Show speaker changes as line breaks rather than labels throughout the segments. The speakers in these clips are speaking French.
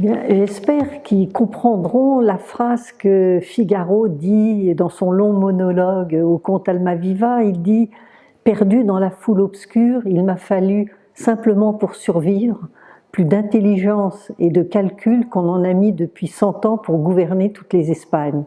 Bien, j'espère qu'ils comprendront la phrase que Figaro dit dans son long monologue au comte Almaviva. Il dit « Perdu dans la foule obscure, il m'a fallu, simplement pour survivre, plus d'intelligence et de calcul qu'on en a mis depuis 100 ans pour gouverner toutes les Espagnes. »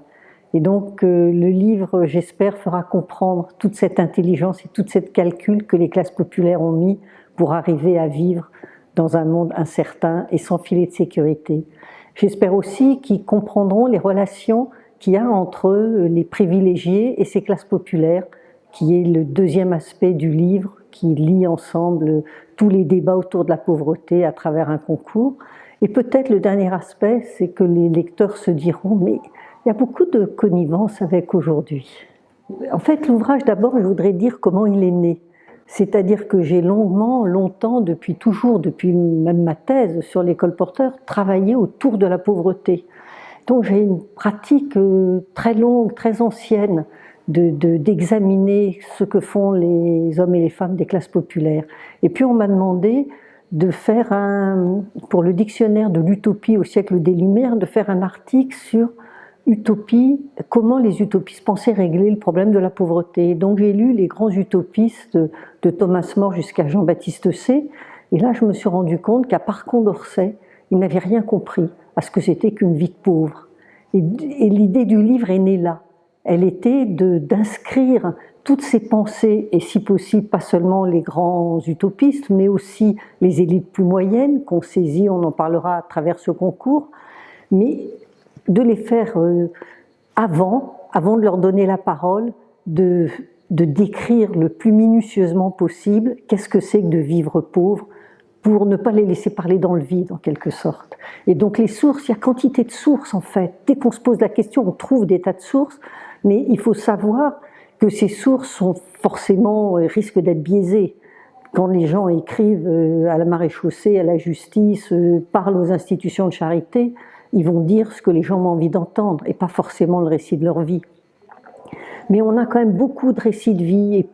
Et donc le livre, j'espère, fera comprendre toute cette intelligence et toute cette calcul que les classes populaires ont mis pour arriver à vivre dans un monde incertain et sans filet de sécurité. J'espère aussi qu'ils comprendront les relations qu'il y a entre les privilégiés et ces classes populaires, qui est le deuxième aspect du livre, qui lie ensemble tous les débats autour de la pauvreté à travers un concours. Et peut-être le dernier aspect, c'est que les lecteurs se diront « mais il y a beaucoup de connivence avec aujourd'hui ». En fait, l'ouvrage, d'abord, je voudrais dire comment il est né. C'est-à-dire que j'ai longtemps, depuis toujours, depuis même ma thèse sur les colporteurs, travaillé autour de la pauvreté. Donc j'ai une pratique très longue, très ancienne d'examiner ce que font les hommes et les femmes des classes populaires. Et puis on m'a demandé de faire pour le dictionnaire de l'utopie au siècle des Lumières, de faire un article sur utopie, comment les utopistes pensaient régler le problème de la pauvreté. Donc j'ai lu les grands utopistes de Thomas More jusqu'à Jean-Baptiste Say, et là je me suis rendu compte qu'à part Condorcet, ils n'avaient rien compris à ce que c'était qu'une vie de pauvre. Et l'idée du livre est née là. Elle était d'inscrire toutes ces pensées, et si possible pas seulement les grands utopistes, mais aussi les élites plus moyennes qu'on saisit, on en parlera à travers ce concours, mais de les faire avant de leur donner la parole, de décrire le plus minutieusement possible qu'est-ce que c'est que de vivre pauvre, pour ne pas les laisser parler dans le vide, en quelque sorte. Et donc les sources, il y a quantité de sources en fait. Dès qu'on se pose la question, on trouve des tas de sources, mais il faut savoir que ces sources sont forcément, risquent d'être biaisées. Quand les gens écrivent à la maréchaussée, à la justice, parlent aux institutions de charité, ils vont dire ce que les gens ont envie d'entendre et pas forcément le récit de leur vie. Mais on a quand même beaucoup de récits de vie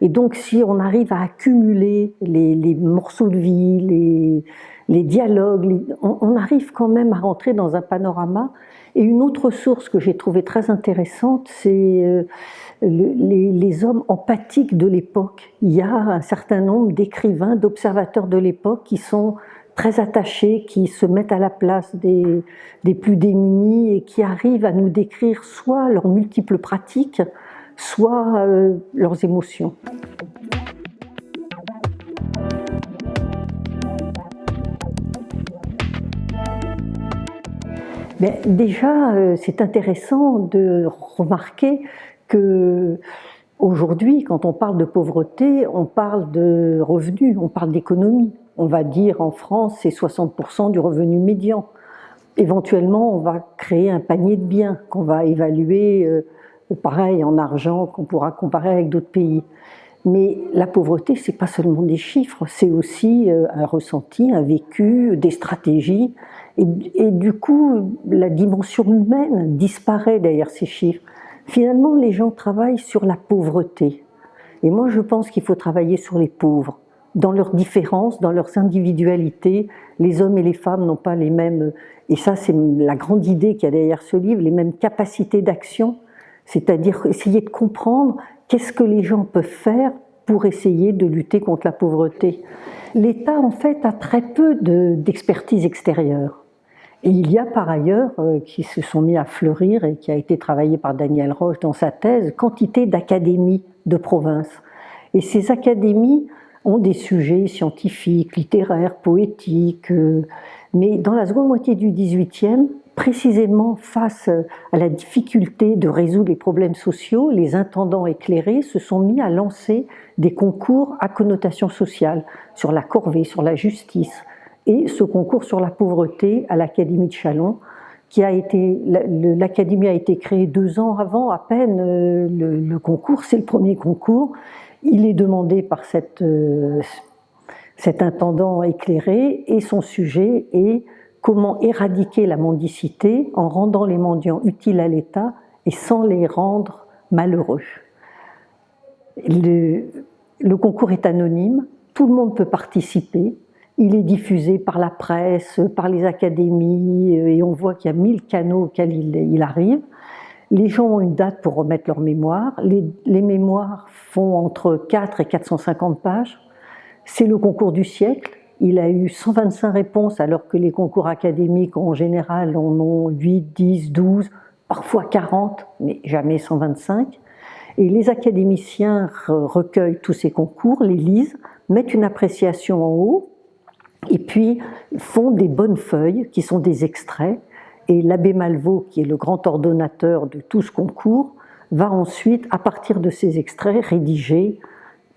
et donc si on arrive à accumuler les morceaux de vie, les dialogues, on arrive quand même à rentrer dans un panorama. Et une autre source que j'ai trouvée très intéressante, c'est les hommes empathiques de l'époque. Il y a un certain nombre d'écrivains, d'observateurs de l'époque qui sont très attachés, qui se mettent à la place des plus démunis et qui arrivent à nous décrire soit leurs multiples pratiques, soit leurs émotions. Mais déjà, c'est intéressant de remarquer que aujourd'hui, quand on parle de pauvreté, on parle de revenus, on parle d'économie. On va dire en France, c'est 60% du revenu médian. Éventuellement, on va créer un panier de biens qu'on va évaluer, pareil, en argent, qu'on pourra comparer avec d'autres pays. Mais la pauvreté, c'est pas seulement des chiffres, c'est aussi un ressenti, un vécu, des stratégies. Et du coup, la dimension humaine disparaît derrière ces chiffres. Finalement, les gens travaillent sur la pauvreté. Et moi, je pense qu'il faut travailler sur les pauvres, dans leurs différences, dans leurs individualités. Les hommes et les femmes n'ont pas les mêmes, et ça c'est la grande idée qu'il y a derrière ce livre, les mêmes capacités d'action, c'est-à-dire essayer de comprendre qu'est-ce que les gens peuvent faire pour essayer de lutter contre la pauvreté. L'État en fait a très peu d'expertise extérieure. Et il y a par ailleurs, qui se sont mis à fleurir et qui a été travaillé par Daniel Roche dans sa thèse, quantité d'académies de province. Et ces académies ont des sujets scientifiques, littéraires, poétiques, mais dans la seconde moitié du XVIIIe, précisément face à la difficulté de résoudre les problèmes sociaux, les intendants éclairés se sont mis à lancer des concours à connotation sociale, sur la corvée, sur la justice, et ce concours sur la pauvreté à l'Académie de Châlons, l'Académie a été créée 2 ans avant à peine le concours, c'est le premier concours. Il est demandé par cet intendant éclairé et son sujet est comment éradiquer la mendicité en rendant les mendiants utiles à l'État et sans les rendre malheureux. Le concours est anonyme, tout le monde peut participer Il est diffusé par la presse, par les académies, et on voit qu'il y a 1000 canaux auxquels il arrive. Les gens ont une date pour remettre leurs mémoires. Les mémoires font entre 4 et 450 pages. C'est le concours du siècle. Il a eu 125 réponses, alors que les concours académiques, en général, en ont 8, 10, 12, parfois 40, mais jamais 125. Et les académiciens recueillent tous ces concours, les lisent, mettent une appréciation en haut, et puis font des bonnes feuilles, qui sont des extraits. Et l'abbé Malvaux, qui est le grand ordonnateur de tout ce concours, va ensuite, à partir de ces extraits, rédiger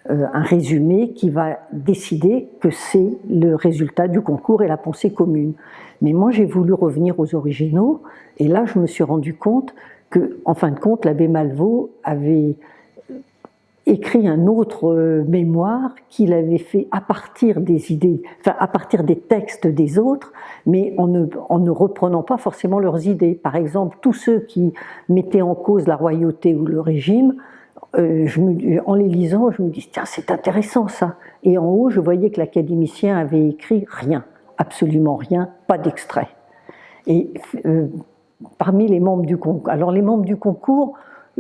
un résumé qui va décider que c'est le résultat du concours et la pensée commune. Mais moi, j'ai voulu revenir aux originaux, et là, je me suis rendu compte que, en fin de compte, l'abbé Malvaux avait écrit un autre mémoire qu'il avait fait à partir des idées, enfin à partir des textes des autres, mais en ne reprenant pas forcément leurs idées. Par exemple, tous ceux qui mettaient en cause la royauté ou le régime, en les lisant, je me dis tiens, c'est intéressant ça. Et en haut, je voyais que l'académicien avait écrit rien, absolument rien, pas d'extrait. Et parmi les membres du concours, alors les membres du concours,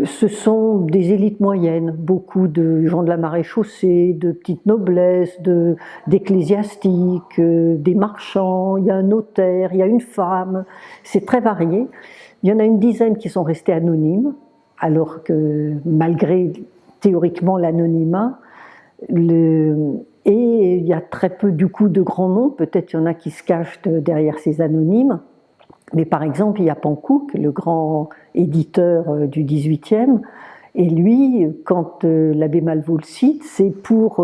ce sont des élites moyennes, beaucoup de gens de la maréchaussée, de petites noblesses, d'ecclésiastiques, des marchands, il y a un notaire, il y a une femme, c'est très varié. Il y en a une dizaine qui sont restés anonymes, alors que malgré théoriquement l'anonymat, et il y a très peu du coup de grands noms, peut-être il y en a qui se cachent derrière ces anonymes. Mais par exemple, il y a Panckoucke, le grand éditeur du XVIIIe, et lui, quand l'abbé Malvaux le cite, c'est pour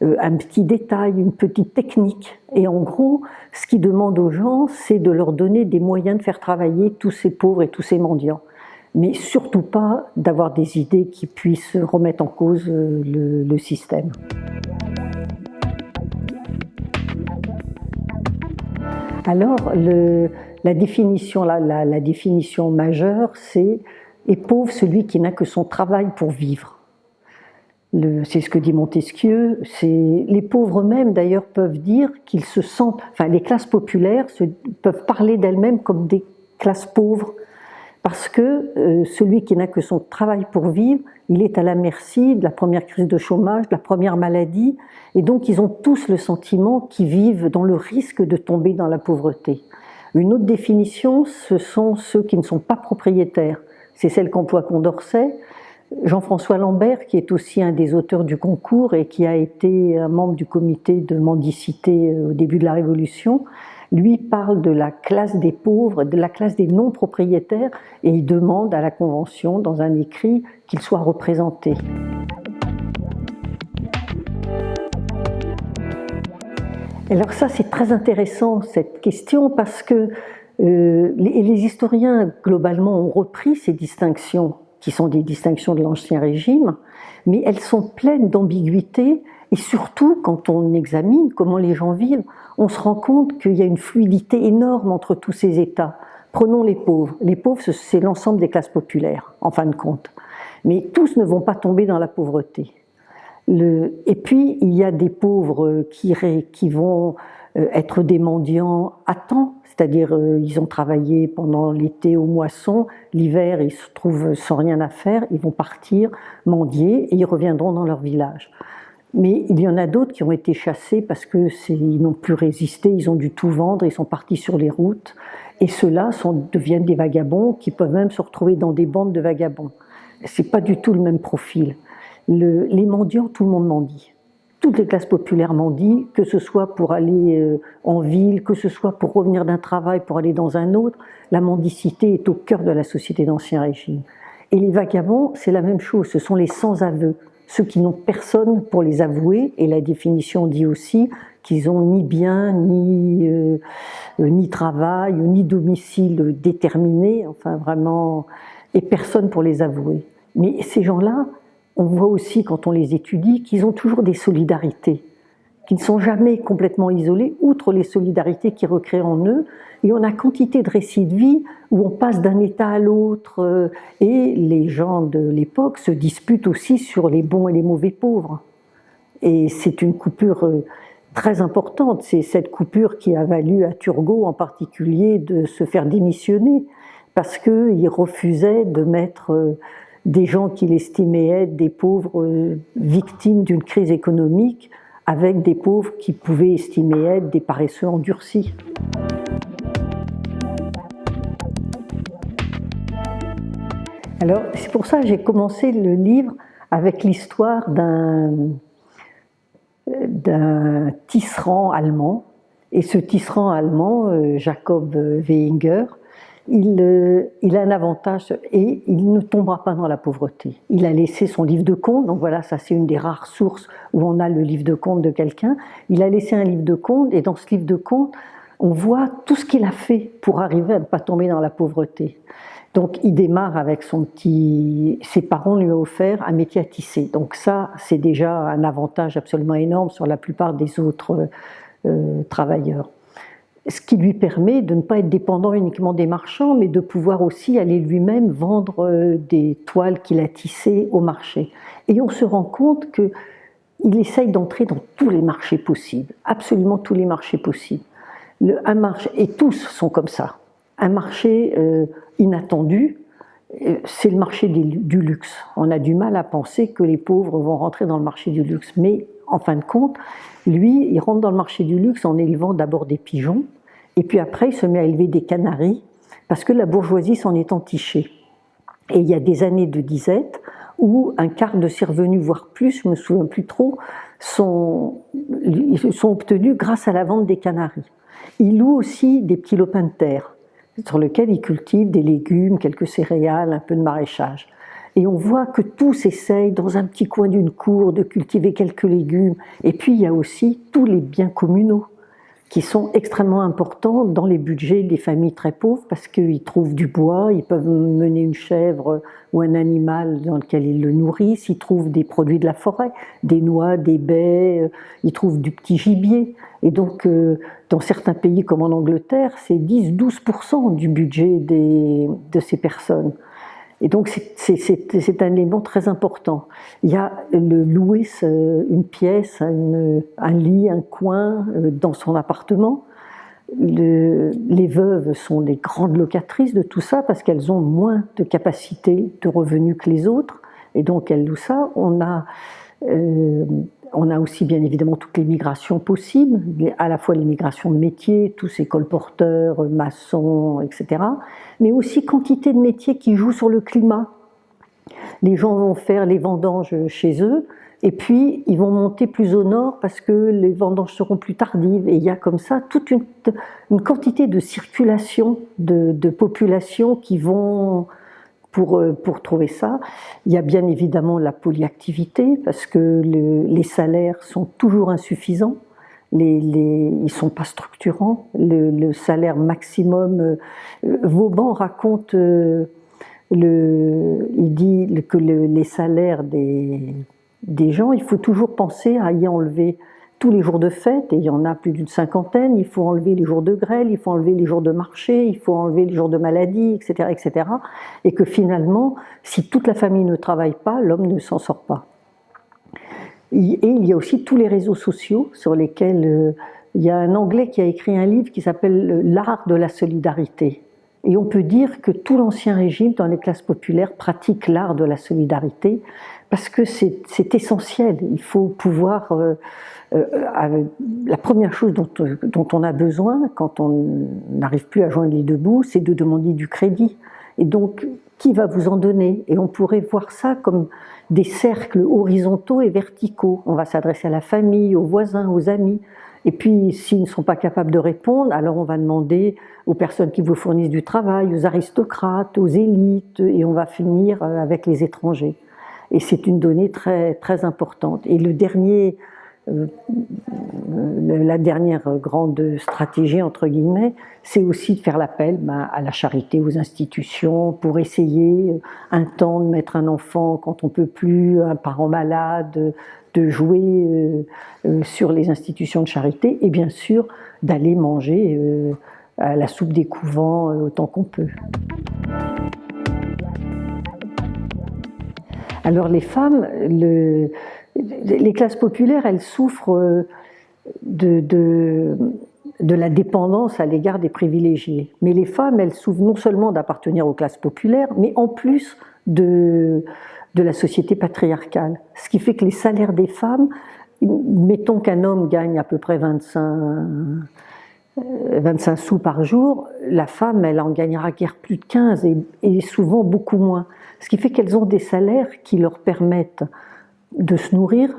un petit détail, une petite technique. Et en gros, ce qu'il demande aux gens, c'est de leur donner des moyens de faire travailler tous ces pauvres et tous ces mendiants. Mais surtout pas d'avoir des idées qui puissent remettre en cause le système. Alors, la définition majeure, c'est « est pauvre celui qui n'a que son travail pour vivre ». C'est ce que dit Montesquieu. Les pauvres eux-mêmes, d'ailleurs, peuvent dire qu'ils se sentent... Enfin, les classes populaires peuvent parler d'elles-mêmes comme des classes pauvres, parce que celui qui n'a que son travail pour vivre, il est à la merci de la première crise de chômage, de la première maladie, et donc ils ont tous le sentiment qu'ils vivent dans le risque de tomber dans la pauvreté. Une autre définition, ce sont ceux qui ne sont pas propriétaires. C'est celle qu'emploie Condorcet. Jean-François Lambert, qui est aussi un des auteurs du concours et qui a été un membre du comité de mendicité au début de la Révolution, lui parle de la classe des pauvres, de la classe des non-propriétaires, et il demande à la Convention, dans un écrit, qu'ils soient représentés. Alors ça, c'est très intéressant, cette question, parce que les historiens, globalement, ont repris ces distinctions, qui sont des distinctions de l'Ancien Régime, mais elles sont pleines d'ambiguïté, et surtout, quand on examine comment les gens vivent, on se rend compte qu'il y a une fluidité énorme entre tous ces états. Prenons les pauvres. Les pauvres, c'est l'ensemble des classes populaires, en fin de compte. Mais tous ne vont pas tomber dans la pauvreté. Et puis, il y a des pauvres qui vont être des mendiants à temps, c'est-à-dire ils ont travaillé pendant l'été aux moissons, l'hiver ils se trouvent sans rien à faire, ils vont partir mendier et ils reviendront dans leur village. Mais il y en a d'autres qui ont été chassés parce qu'ils n'ont plus résisté, ils ont dû tout vendre, ils sont partis sur les routes, et ceux-là deviennent des vagabonds qui peuvent même se retrouver dans des bandes de vagabonds. C'est pas du tout le même profil. Les mendiants, tout le monde mendie. Toutes les classes populaires mendient, que ce soit pour aller en ville, que ce soit pour revenir d'un travail, pour aller dans un autre. La mendicité est au cœur de la société d'Ancien Régime. Et les vagabonds, c'est la même chose, ce sont les sans-aveu, ceux qui n'ont personne pour les avouer, et la définition dit aussi qu'ils n'ont ni bien, ni travail, ni domicile déterminé, enfin vraiment, et personne pour les avouer. Mais ces gens-là, on voit aussi quand on les étudie qu'ils ont toujours des solidarités, qui ne sont jamais complètement isolés, outre les solidarités qu'ils recréent en eux, et on a quantité de récits de vie où on passe d'un état à l'autre, et les gens de l'époque se disputent aussi sur les bons et les mauvais pauvres. Et c'est une coupure très importante. C'est cette coupure qui a valu à Turgot en particulier de se faire démissionner, parce qu'il refusait de mettre des gens qu'il estimait être des pauvres victimes d'une crise économique avec des pauvres qu'il pouvait estimer être des paresseux endurcis. Alors, c'est pour ça que j'ai commencé le livre avec l'histoire d'un tisserand allemand. Et ce tisserand allemand, Jacob Weihinger, il a un avantage et il ne tombera pas dans la pauvreté. Il a laissé son livre de contes, donc voilà, ça c'est une des rares sources où on a le livre de contes de quelqu'un. Il a laissé un livre de contes et dans ce livre de contes, on voit tout ce qu'il a fait pour arriver à ne pas tomber dans la pauvreté. Donc il démarre avec ses parents lui ont offert un métier à tisser. Donc ça, c'est déjà un avantage absolument énorme sur la plupart des autres travailleurs. Ce qui lui permet de ne pas être dépendant uniquement des marchands, mais de pouvoir aussi aller lui-même vendre des toiles qu'il a tissées au marché. Et on se rend compte qu'il essaye d'entrer dans tous les marchés possibles, absolument tous les marchés possibles. Un marché, et tous sont comme ça. Un marché inattendu, c'est le marché du luxe. On a du mal à penser que les pauvres vont rentrer dans le marché du luxe, mais en fin de compte, lui, il rentre dans le marché du luxe en élevant d'abord des pigeons, et puis après, il se met à élever des canaris, parce que la bourgeoisie s'en est entichée. Et il y a des années de disette où un quart de ses revenus, voire plus, je ne me souviens plus trop, sont obtenus grâce à la vente des canaris. Il loue aussi des petits lopins de terre, sur lesquels il cultive des légumes, quelques céréales, un peu de maraîchage. Et on voit que tous essayent, dans un petit coin d'une cour, de cultiver quelques légumes. Et puis, il y a aussi tous les biens communaux, qui sont extrêmement importants dans les budgets des familles très pauvres, parce qu'ils trouvent du bois, ils peuvent mener une chèvre ou un animal dans lequel ils le nourrissent, ils trouvent des produits de la forêt, des noix, des baies, ils trouvent du petit gibier. Et donc, dans certains pays comme en Angleterre, c'est 10-12% du budget de ces personnes. Et donc c'est un élément très important. Il y a louer une pièce, un lit, un coin dans son appartement. Les veuves sont des grandes locatrices de tout ça parce qu'elles ont moins de capacité de revenus que les autres. Et donc elles louent ça. On a aussi bien évidemment toutes les migrations possibles, à la fois les migrations de métiers, tous ces colporteurs, maçons, etc., mais aussi quantité de métiers qui jouent sur le climat. Les gens vont faire les vendanges chez eux, et puis ils vont monter plus au nord parce que les vendanges seront plus tardives, et il y a comme ça toute une quantité de circulation de populations qui vont... Pour trouver ça, il y a bien évidemment la polyactivité, parce que les salaires sont toujours insuffisants, ils ne sont pas structurants. Le salaire maximum, Vauban raconte, il dit que les salaires des gens, il faut toujours penser à y enlever tous les jours de fête, et il y en a plus d'une cinquantaine, il faut enlever les jours de grêle, il faut enlever les jours de marché, il faut enlever les jours de maladie, etc., etc. Et que finalement, si toute la famille ne travaille pas, l'homme ne s'en sort pas. Et il y a aussi tous les réseaux sociaux sur lesquels il y a un Anglais qui a écrit un livre qui s'appelle « L'art de la solidarité ». Et on peut dire que tout l'Ancien Régime, dans les classes populaires, pratique l'art de la solidarité, parce que c'est essentiel. Il faut pouvoir... la première chose dont on a besoin quand on n'arrive plus à joindre les deux bouts, c'est de demander du crédit. Et donc, qui va vous en donner? Et on pourrait voir ça comme des cercles horizontaux et verticaux. On va s'adresser à la famille, aux voisins, aux amis. Et puis, s'ils ne sont pas capables de répondre, alors on va demander aux personnes qui vous fournissent du travail, aux aristocrates, aux élites, et on va finir avec les étrangers. Et c'est une donnée très, très importante. Et la dernière grande stratégie, entre guillemets, c'est aussi de faire l'appel à la charité, aux institutions, pour essayer un temps de mettre un enfant quand on ne peut plus, un parent malade, de jouer sur les institutions de charité, et bien sûr d'aller manger à la soupe des couvents autant qu'on peut. Alors les femmes, les classes populaires, elles souffrent de la dépendance à l'égard des privilégiés. Mais les femmes, elles souffrent non seulement d'appartenir aux classes populaires, mais en plus de la société patriarcale. Ce qui fait que les salaires des femmes, mettons qu'un homme gagne à peu près 25 sous par jour, la femme, elle en gagnera guère plus de 15 et souvent beaucoup moins. Ce qui fait qu'elles ont des salaires qui leur permettent de se nourrir,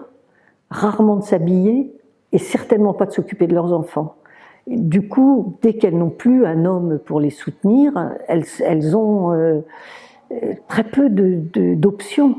rarement de s'habiller et certainement pas de s'occuper de leurs enfants. Du coup, dès qu'elles n'ont plus un homme pour les soutenir, elles ont très peu d'options.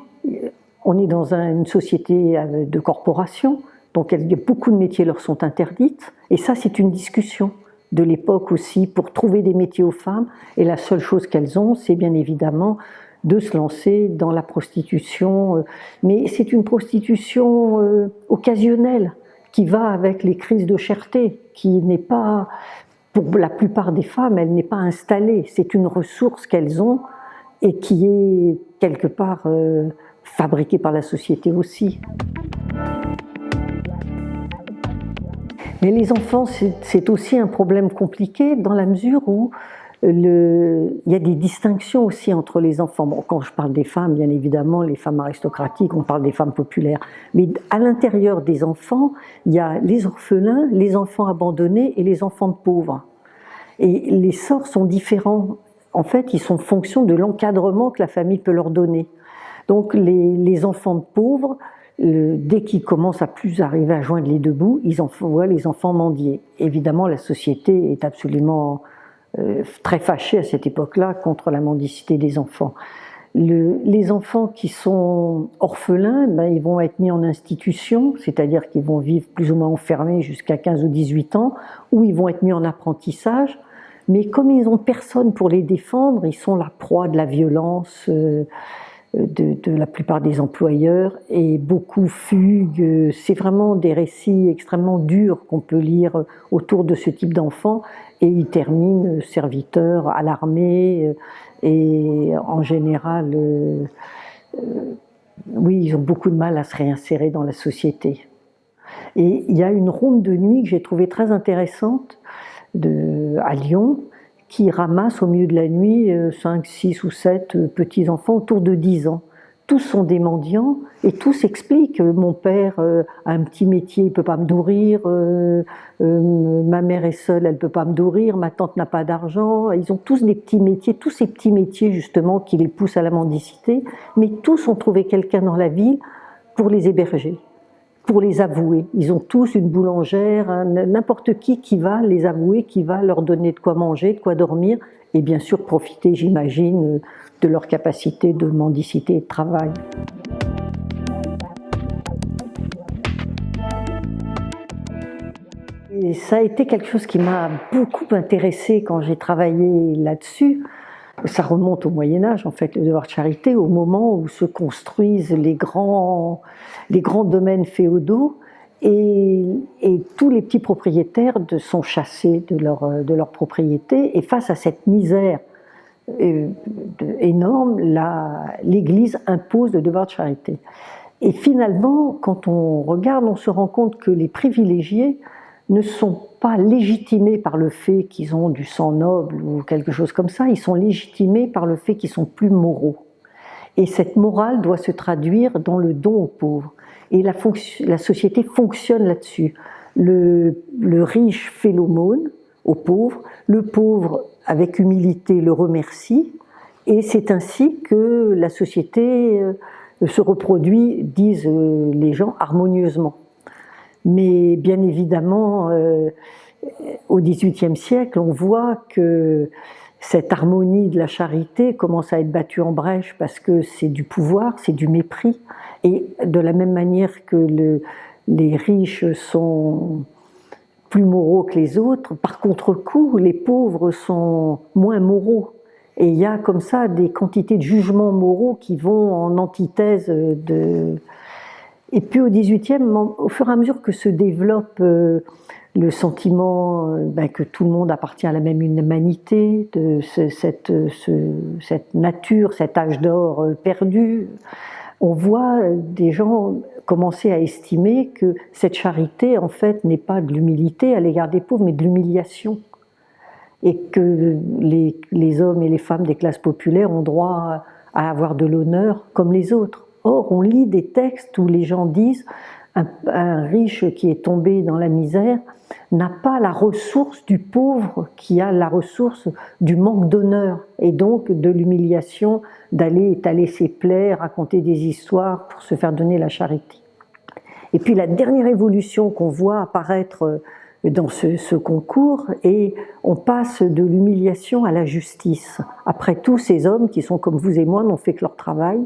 On est dans une société de corporation, donc beaucoup de métiers leur sont interdits, et ça c'est une discussion de l'époque aussi pour trouver des métiers aux femmes, et la seule chose qu'elles ont, c'est bien évidemment de se lancer dans la prostitution, mais c'est une prostitution occasionnelle qui va avec les crises de cherté, qui n'est pas, pour la plupart des femmes, elle n'est pas installée, c'est une ressource qu'elles ont et qui est quelque part fabriquée par la société aussi. Mais les enfants, c'est aussi un problème compliqué dans la mesure où il y a des distinctions aussi entre les enfants. Bon, quand je parle des femmes, bien évidemment, les femmes aristocratiques, on parle des femmes populaires. Mais à l'intérieur des enfants, il y a les orphelins, les enfants abandonnés et les enfants de pauvres. Et les sorts sont différents. En fait, ils sont en fonction de l'encadrement que la famille peut leur donner. Donc les enfants de pauvres, dès qu'ils commencent à plus arriver à joindre les deux bouts, ils voient les enfants mendier. Évidemment, la société est absolument très fâchée à cette époque-là contre la mendicité des enfants. Les enfants qui sont orphelins, ils vont être mis en institution, c'est-à-dire qu'ils vont vivre plus ou moins enfermés jusqu'à 15 ou 18 ans, ou ils vont être mis en apprentissage. Mais comme ils n'ont personne pour les défendre, ils sont la proie de la violence de la plupart des employeurs et beaucoup fuguent. C'est vraiment des récits extrêmement durs qu'on peut lire autour de ce type d'enfants et ils terminent serviteurs à l'armée et en général, oui, ils ont beaucoup de mal à se réinsérer dans la société. Et il y a une ronde de nuit que j'ai trouvée très intéressante à Lyon, qui ramasse au milieu de la nuit 5, 6 ou 7 petits-enfants autour de 10 ans. Tous sont des mendiants et tous expliquent mon père a un petit métier, il ne peut pas me nourrir, ma mère est seule, elle ne peut pas me nourrir, ma tante n'a pas d'argent. Ils ont tous des petits métiers, tous ces petits métiers justement qui les poussent à la mendicité, mais tous ont trouvé quelqu'un dans la ville pour les héberger, pour les avouer. Ils ont tous une boulangère, n'importe qui va les avouer, qui va leur donner de quoi manger, de quoi dormir, et bien sûr profiter, j'imagine, de leur capacité de mendicité et de travail. Et ça a été quelque chose qui m'a beaucoup intéressée quand j'ai travaillé là-dessus. Ça remonte au Moyen-Âge, en fait, le devoir de charité, au moment où se construisent les grands domaines féodaux et tous les petits propriétaires sont chassés de leur propriété. Et face à cette misère énorme, l'Église impose le devoir de charité. Et finalement, quand on regarde, on se rend compte que les privilégiés ne sont pas légitimés par le fait qu'ils ont du sang noble ou quelque chose comme ça, ils sont légitimés par le fait qu'ils sont plus moraux. Et cette morale doit se traduire dans le don aux pauvres. Et la société fonctionne là-dessus. Le riche fait l'aumône aux pauvres, le pauvre, avec humilité, le remercie, et c'est ainsi que la société se reproduit, disent les gens, harmonieusement. Mais bien évidemment, au XVIIIe siècle, on voit que cette harmonie de la charité commence à être battue en brèche parce que c'est du pouvoir, c'est du mépris. Et de la même manière que les riches sont plus moraux que les autres, par contre-coup, les pauvres sont moins moraux. Et il y a comme ça des quantités de jugements moraux qui vont en antithèse de... Et puis au XVIIIe, au fur et à mesure que se développe le sentiment que tout le monde appartient à la même humanité, de cette nature, cet âge d'or perdu, on voit des gens commencer à estimer que cette charité, en fait, n'est pas de l'humilité à l'égard des pauvres, mais de l'humiliation. Et que les hommes et les femmes des classes populaires ont droit à avoir de l'honneur comme les autres. Or, on lit des textes où les gens disent un riche qui est tombé dans la misère n'a pas la ressource du pauvre qui a la ressource du manque d'honneur et donc de l'humiliation d'aller étaler ses plaies, raconter des histoires pour se faire donner la charité. Et puis la dernière évolution qu'on voit apparaître dans ce concours, et on passe de l'humiliation à la justice. Après tout, ces hommes qui sont comme vous et moi n'ont fait que leur travail,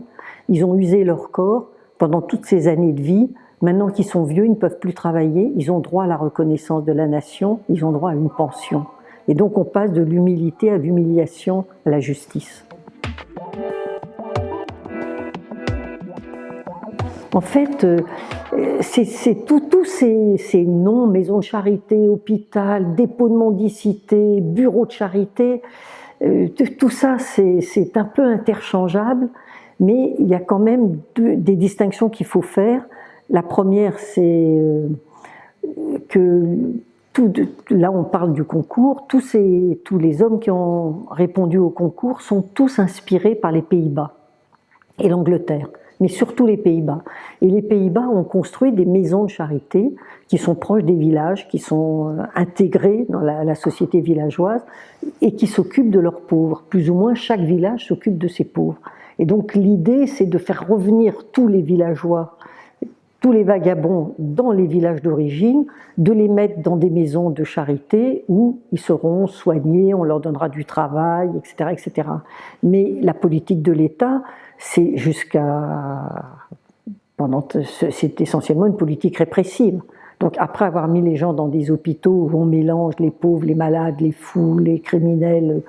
ils ont usé leur corps pendant toutes ces années de vie. Maintenant qu'ils sont vieux, ils ne peuvent plus travailler, ils ont droit à la reconnaissance de la nation, ils ont droit à une pension. Et donc on passe de l'humilité à l'humiliation à la justice. En fait, c'est tous ces noms, maisons de charité, hôpital, dépôt de mendicité, bureau de charité, tout ça c'est un peu interchangeable, mais il y a quand même des distinctions qu'il faut faire. La première, c'est que là on parle du concours, tous les hommes qui ont répondu au concours sont tous inspirés par les Pays-Bas et l'Angleterre, mais surtout les Pays-Bas. Et les Pays-Bas ont construit des maisons de charité qui sont proches des villages, qui sont intégrées dans la société villageoise et qui s'occupent de leurs pauvres. Plus ou moins chaque village s'occupe de ses pauvres. Et donc l'idée, c'est de faire revenir tous les villageois, tous les vagabonds dans les villages d'origine, de les mettre dans des maisons de charité où ils seront soignés, on leur donnera du travail, etc., etc. Mais la politique de l'État, c'est c'est essentiellement une politique répressive. Donc après avoir mis les gens dans des hôpitaux où on mélange les pauvres, les malades, les fous, les criminels,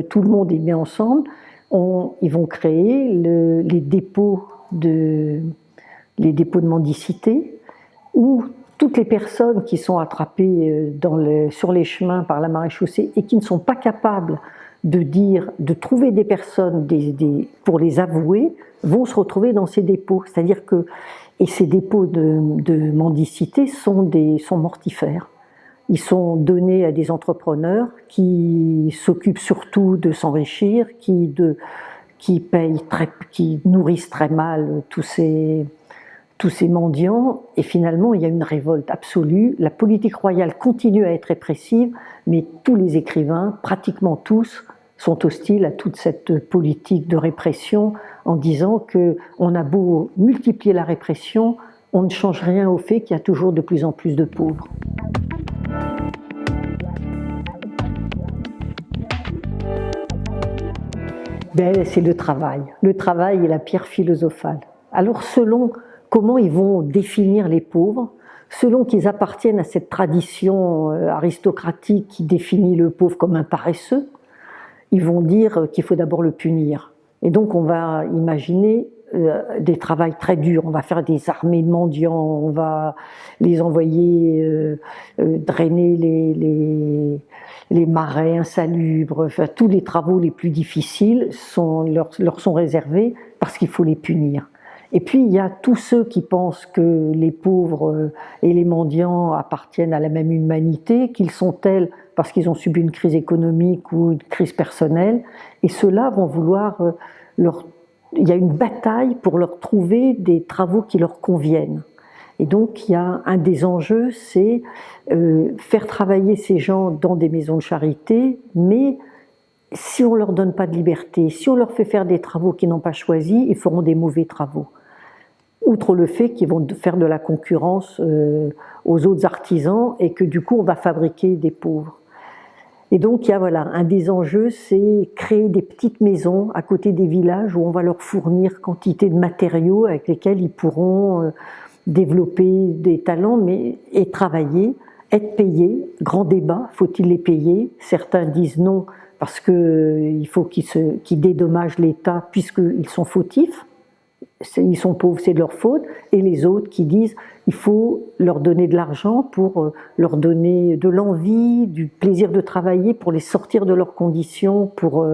tout le monde est mis ensemble, ils vont créer les dépôts de mendicité, où toutes les personnes qui sont attrapées sur les chemins par la maréchaussée et qui ne sont pas capables de trouver des personnes pour les avouer, vont se retrouver dans ces dépôts. C'est-à-dire que, et ces dépôts de mendicité sont mortifères. Ils sont donnés à des entrepreneurs qui s'occupent surtout de s'enrichir, qui nourrissent très mal tous ces mendiants, et finalement il y a une révolte absolue. La politique royale continue à être répressive, mais tous les écrivains, pratiquement tous, sont hostiles à toute cette politique de répression en disant qu'on a beau multiplier la répression, on ne change rien au fait qu'il y a toujours de plus en plus de pauvres. C'est le travail. Le travail est la pierre philosophale. Alors selon comment ils vont définir les pauvres, selon qu'ils appartiennent à cette tradition aristocratique qui définit le pauvre comme un paresseux, ils vont dire qu'il faut d'abord le punir. Et donc on va imaginer des travails très durs, on va faire des armées de mendiants, on va les envoyer drainer les marais insalubres, enfin, tous les travaux les plus difficiles leur sont réservés parce qu'il faut les punir. Et puis il y a tous ceux qui pensent que les pauvres et les mendiants appartiennent à la même humanité, qu'ils sont tels parce qu'ils ont subi une crise économique ou une crise personnelle, et ceux-là vont vouloir il y a une bataille pour leur trouver des travaux qui leur conviennent. Et donc il y a un des enjeux, c'est faire travailler ces gens dans des maisons de charité, mais si on ne leur donne pas de liberté, si on leur fait faire des travaux qu'ils n'ont pas choisis, ils feront des mauvais travaux. Outre le fait qu'ils vont faire de la concurrence aux autres artisans et que du coup on va fabriquer des pauvres. Et donc il y a un des enjeux, c'est créer des petites maisons à côté des villages où on va leur fournir quantité de matériaux avec lesquels ils pourront développer des talents et travailler, être payés. Grand débat, faut-il les payer? Certains disent non parce qu'il faut qu'ils dédommagent l'État puisqu'ils sont fautifs. Ils sont pauvres, c'est de leur faute, et les autres qui disent il faut leur donner de l'argent pour leur donner de l'envie, du plaisir de travailler, pour les sortir de leurs conditions, pour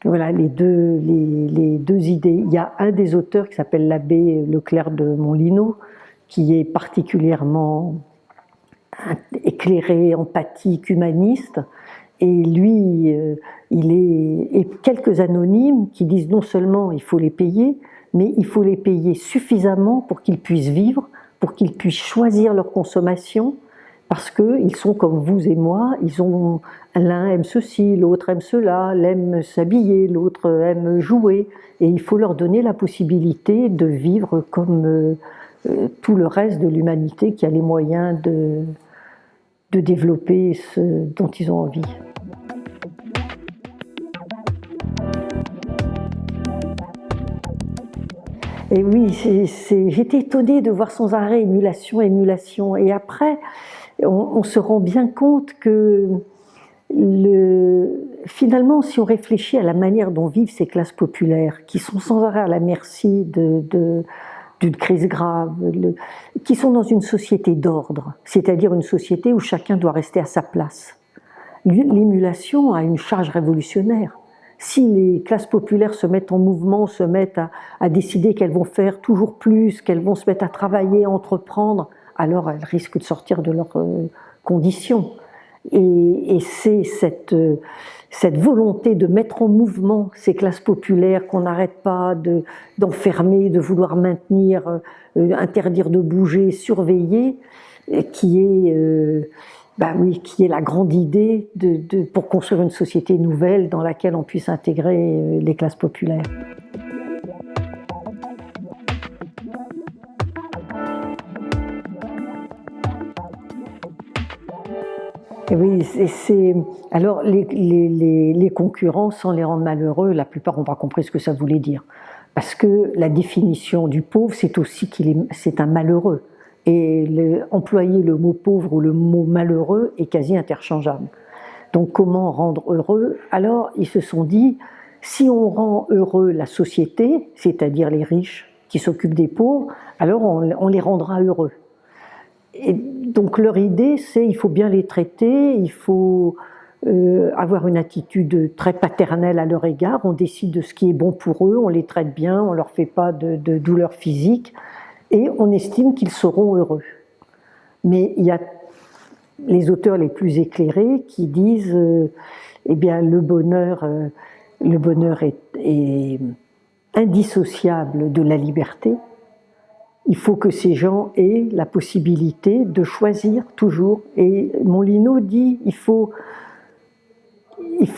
Voilà les deux idées. Il y a un des auteurs qui s'appelle l'abbé Leclerc de Montlinot, qui est particulièrement éclairé, empathique, humaniste. Et lui, et quelques anonymes qui disent non seulement il faut les payer, mais il faut les payer suffisamment pour qu'ils puissent vivre, pour qu'ils puissent choisir leur consommation, parce qu'ils sont comme vous et moi, l'un aime ceci, l'autre aime cela, l'un aime s'habiller, l'autre aime jouer, et il faut leur donner la possibilité de vivre comme tout le reste de l'humanité qui a les moyens de développer ce dont ils ont envie. Et oui, j'étais étonnée de voir sans arrêt émulation, émulation. Et après, on se rend bien compte que finalement, si on réfléchit à la manière dont vivent ces classes populaires, qui sont sans arrêt à la merci d'une crise grave, qui sont dans une société d'ordre, c'est-à-dire une société où chacun doit rester à sa place. L'émulation a une charge révolutionnaire. Si les classes populaires se mettent en mouvement, se mettent à décider qu'elles vont faire toujours plus, qu'elles vont se mettre à travailler, à entreprendre, alors elles risquent de sortir de leurs conditions. Et c'est cette volonté de mettre en mouvement ces classes populaires qu'on n'arrête pas d'enfermer, de vouloir maintenir, interdire de bouger, surveiller, qui est la grande idée pour construire une société nouvelle dans laquelle on puisse intégrer les classes populaires. Et oui, alors les concurrents, sans les rendre malheureux, la plupart n'ont pas compris ce que ça voulait dire. Parce que la définition du pauvre, c'est aussi c'est un malheureux. Et employer le mot pauvre ou le mot malheureux est quasi interchangeable. Donc comment rendre heureux? Alors ils se sont dit, si on rend heureux la société, c'est-à-dire les riches qui s'occupent des pauvres, alors on les rendra heureux. Et donc leur idée, c'est il faut bien les traiter, il faut avoir une attitude très paternelle à leur égard, on décide de ce qui est bon pour eux, on les traite bien, on ne leur fait pas de douleurs physiques, et on estime qu'ils seront heureux. Mais il y a les auteurs les plus éclairés qui disent eh bien le bonheur est indissociable de la liberté. Il faut que ces gens aient la possibilité de choisir toujours. Et Montlinot dit il faut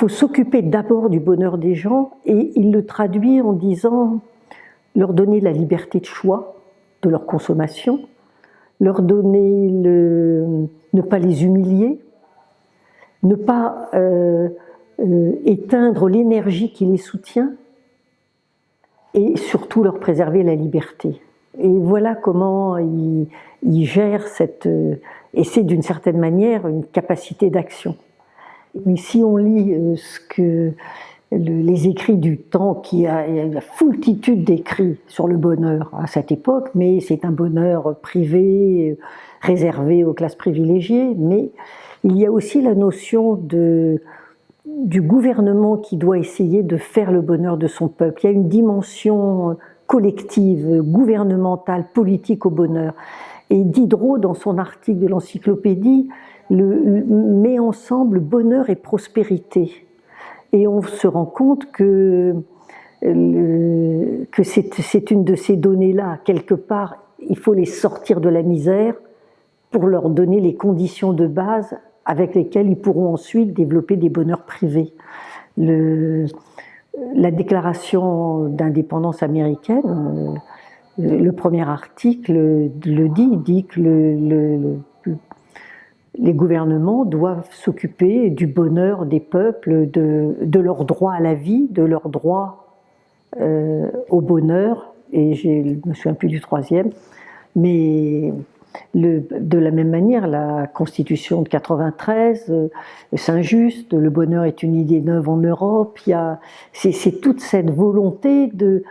s'occuper d'abord du bonheur des gens, et il le traduit en disant leur donner la liberté de choix de leur consommation, leur donner ne pas les humilier, ne pas éteindre l'énergie qui les soutient, et surtout leur préserver la liberté. Et voilà comment il gère et c'est d'une certaine manière une capacité d'action. Mais si on lit les écrits du temps, il y a une foultitude d'écrits sur le bonheur à cette époque, mais c'est un bonheur privé, réservé aux classes privilégiées, mais il y a aussi la notion du gouvernement qui doit essayer de faire le bonheur de son peuple. Il y a une dimension collective, gouvernementale, politique au bonheur. Et Diderot, dans son article de l'encyclopédie, met ensemble bonheur et prospérité. Et on se rend compte que c'est une de ces données-là. Quelque part, il faut les sortir de la misère pour leur donner les conditions de base avec lesquelles ils pourront ensuite développer des bonheurs privés. La déclaration d'indépendance américaine, le premier article le dit, il dit que les gouvernements doivent s'occuper du bonheur des peuples, de leur droit à la vie, de leur droit au bonheur, et je ne me souviens plus du troisième, mais de la même manière, la Constitution de 93, Saint-Just, le bonheur est une idée neuve en Europe, c'est toute cette volonté de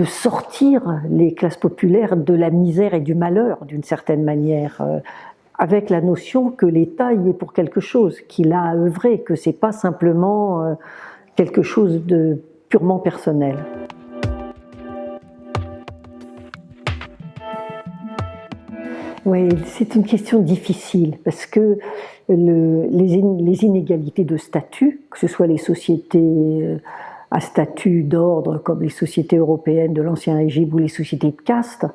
sortir les classes populaires de la misère et du malheur, d'une certaine manière, avec la notion que l'État y est pour quelque chose, qu'il a à œuvrer, que c'est pas simplement quelque chose de purement personnel. Oui, c'est une question difficile parce que les inégalités de statut, que ce soit les sociétés à statut d'ordre comme les sociétés européennes de l'Ancien Régime ou les sociétés de caste,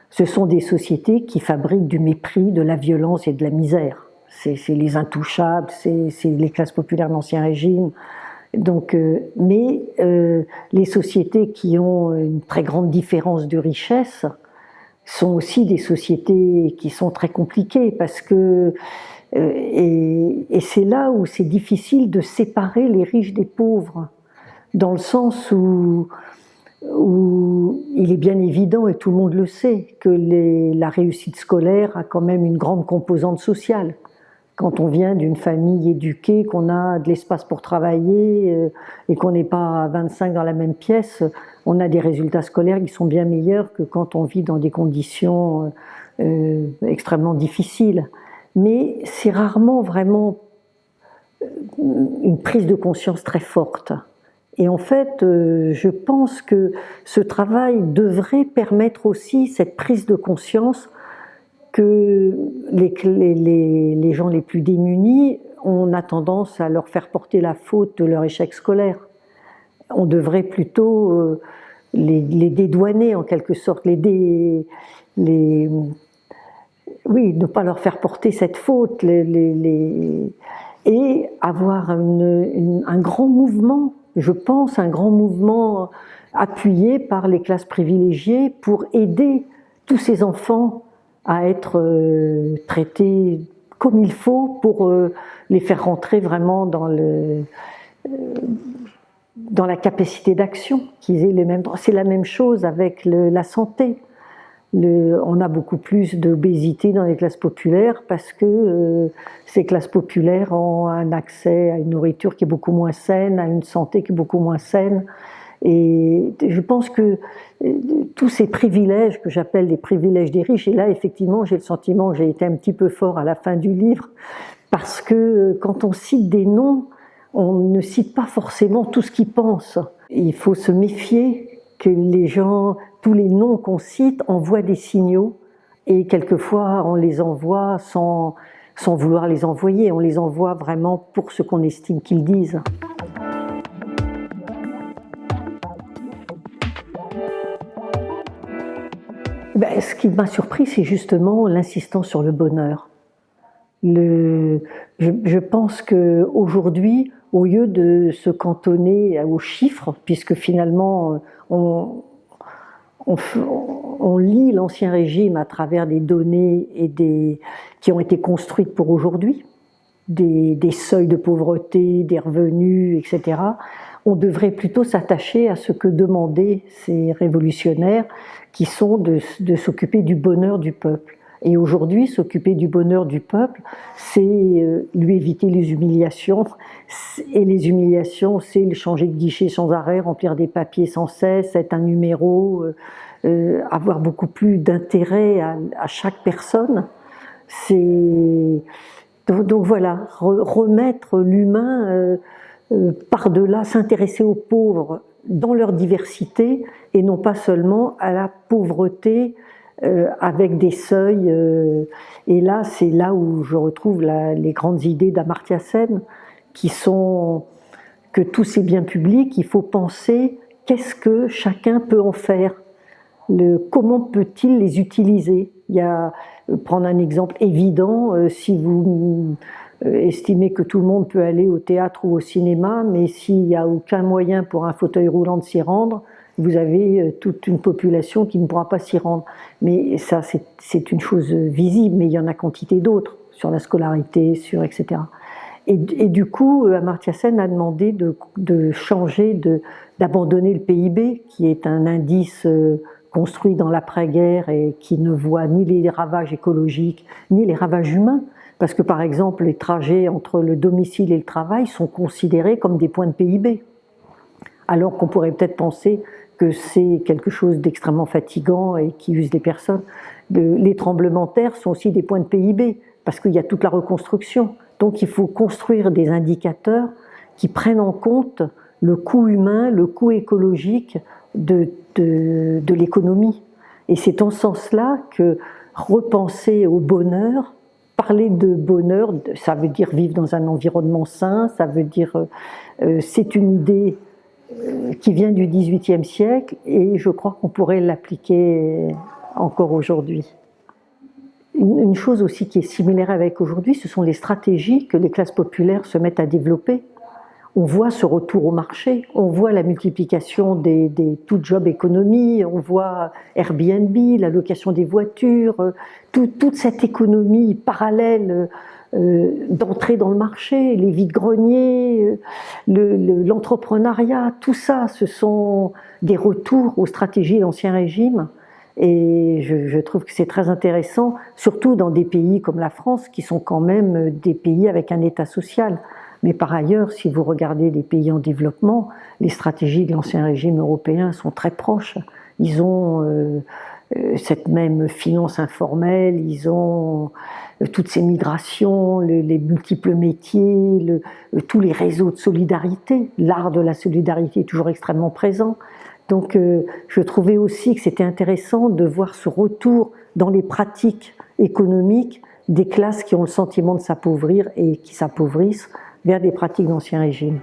ce sont des sociétés qui fabriquent du mépris, de la violence et de la misère. C'est les intouchables, c'est les classes populaires de l'Ancien Régime. Donc, les sociétés qui ont une très grande différence de richesse sont aussi des sociétés qui sont très compliquées parce que et c'est là où c'est difficile de séparer les riches des pauvres, dans le sens où il est bien évident, et tout le monde le sait, que la réussite scolaire a quand même une grande composante sociale. Quand on vient d'une famille éduquée, qu'on a de l'espace pour travailler et qu'on n'est pas à 25 dans la même pièce, on a des résultats scolaires qui sont bien meilleurs que quand on vit dans des conditions extrêmement difficiles. Mais c'est rarement vraiment une prise de conscience très forte. Et en fait, je pense que ce travail devrait permettre aussi cette prise de conscience que les gens les plus démunis, on a tendance à leur faire porter la faute de leur échec scolaire. On devrait plutôt les dédouaner en quelque sorte, oui, ne pas leur faire porter cette faute, et avoir un grand mouvement, je pense, un grand mouvement appuyé par les classes privilégiées pour aider tous ces enfants à être traités comme il faut pour les faire rentrer vraiment dans la capacité d'action, qu'ils aient les mêmes droits. C'est la même chose avec la santé. On a beaucoup plus d'obésité dans les classes populaires parce que ces classes populaires ont un accès à une nourriture qui est beaucoup moins saine, à une santé qui est beaucoup moins saine. Et je pense que tous ces privilèges que j'appelle les privilèges des riches, et là effectivement j'ai le sentiment que j'ai été un petit peu fort à la fin du livre, parce que quand on cite des noms, on ne cite pas forcément tout ce qu'ils pensent. Il faut se méfier que les gens, tous les noms qu'on cite envoient des signaux, et quelquefois on les envoie sans vouloir les envoyer, on les envoie vraiment pour ce qu'on estime qu'ils disent. Ce qui m'a surpris, c'est justement l'insistance sur le bonheur. Je pense qu'aujourd'hui, au lieu de se cantonner aux chiffres, puisque finalement on lit l'Ancien Régime à travers des données qui ont été construites pour aujourd'hui, des seuils de pauvreté, des revenus, etc., on devrait plutôt s'attacher à ce que demandaient ces révolutionnaires, qui sont de s'occuper du bonheur du peuple. Et aujourd'hui, s'occuper du bonheur du peuple, c'est lui éviter les humiliations. Et les humiliations, c'est le changer de guichet sans arrêt, remplir des papiers sans cesse, être un numéro, avoir beaucoup plus d'intérêt à chaque personne. Donc voilà, remettre l'humain par-delà, s'intéresser aux pauvres dans leur diversité et non pas seulement à la pauvreté avec des seuils. Et là, c'est là où je retrouve les grandes idées d'Amartya Sen, qui sont que tous ces biens publics, il faut penser qu'est-ce que chacun peut en faire, comment peut-il les utiliser. Prendre un exemple évident, si vous estimez que tout le monde peut aller au théâtre ou au cinéma, mais s'il n'y a aucun moyen pour un fauteuil roulant de s'y rendre, vous avez toute une population qui ne pourra pas s'y rendre. Mais ça, c'est une chose visible, mais il y en a quantité d'autres, sur la scolarité, etc. Et du coup, Amartya Sen a demandé de changer, d'abandonner le PIB, qui est un indice construit dans l'après-guerre et qui ne voit ni les ravages écologiques, ni les ravages humains. Parce que, par exemple, les trajets entre le domicile et le travail sont considérés comme des points de PIB. Alors qu'on pourrait peut-être penser que c'est quelque chose d'extrêmement fatigant et qui use des personnes. Les tremblements de terre sont aussi des points de PIB, parce qu'il y a toute la reconstruction. Donc il faut construire des indicateurs qui prennent en compte le coût humain, le coût écologique de l'économie. Et c'est en ce sens-là que repenser au bonheur, parler de bonheur, ça veut dire vivre dans un environnement sain, ça veut dire, c'est une idée qui vient du XVIIIe siècle et je crois qu'on pourrait l'appliquer encore aujourd'hui. Une chose aussi qui est similaire avec aujourd'hui, ce sont les stratégies que les classes populaires se mettent à développer. On voit ce retour au marché, on voit la multiplication des tout job économies, on voit Airbnb, la location des voitures, toute cette économie parallèle d'entrer dans le marché, les vides-greniers, l'entrepreneuriat, tout ça, ce sont des retours aux stratégies de l'Ancien Régime. Et je trouve que c'est très intéressant, surtout dans des pays comme la France, qui sont quand même des pays avec un État social. Mais par ailleurs, si vous regardez les pays en développement, les stratégies de l'Ancien Régime européen sont très proches. Ils ont cette même finance informelle, ils ont toutes ces migrations, les multiples métiers, tous les réseaux de solidarité. L'art de la solidarité est toujours extrêmement présent. Donc je trouvais aussi que c'était intéressant de voir ce retour dans les pratiques économiques des classes qui ont le sentiment de s'appauvrir et qui s'appauvrissent vers des pratiques d'Ancien Régime.